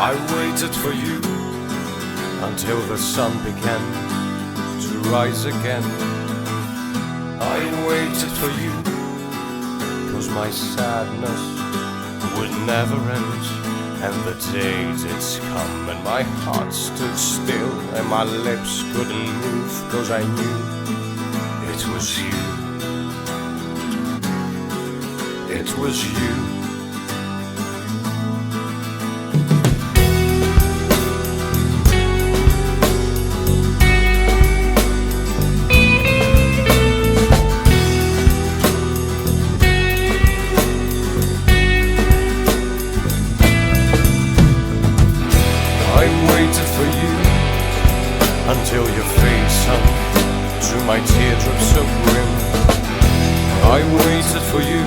I waited for you until the sun began to rise again. I waited for you, 'cause my sadness would never end. And the day did come and my heart stood still, and my lips couldn't move, 'cause I knew it was you. It was you. Until your face sunk to my teardrops so grim. I waited for you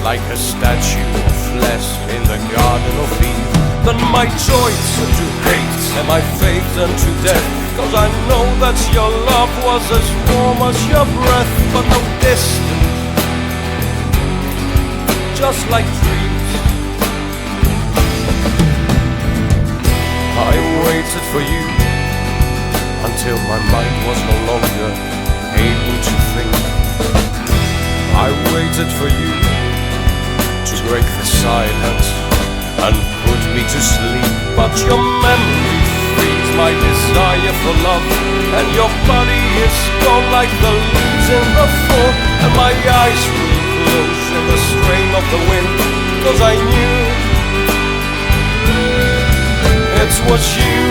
like a statue of flesh in the Garden of Eve. But my joy turned to hate and my faith turned to death, 'cause I know that your love was as warm as your breath, but no distant, just like dreams. I waited for you until my mind was no longer able to think. I waited for you to break the silence and put me to sleep. But your memory frees my desire for love, and your body is gone like the leaves in the fall. And my eyes grew close in the strain of the wind, 'cause I knew it was you.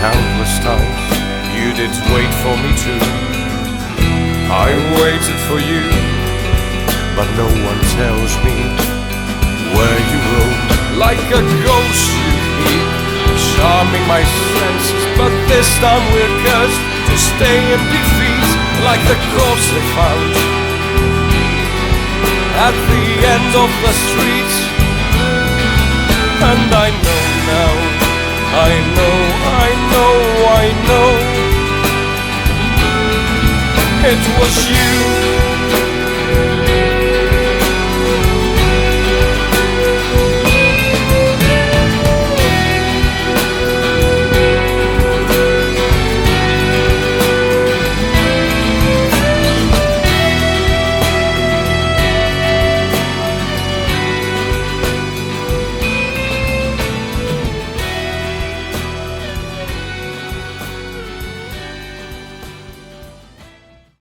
Countless times you did wait for me too. I waited for you, but no one tells me where you roam. Like a ghost you keep charming my senses, but this time we're cursed to stay in defeat. Like the corpse they found at the end of the street. And I know now, I know, I know, I know, it was you.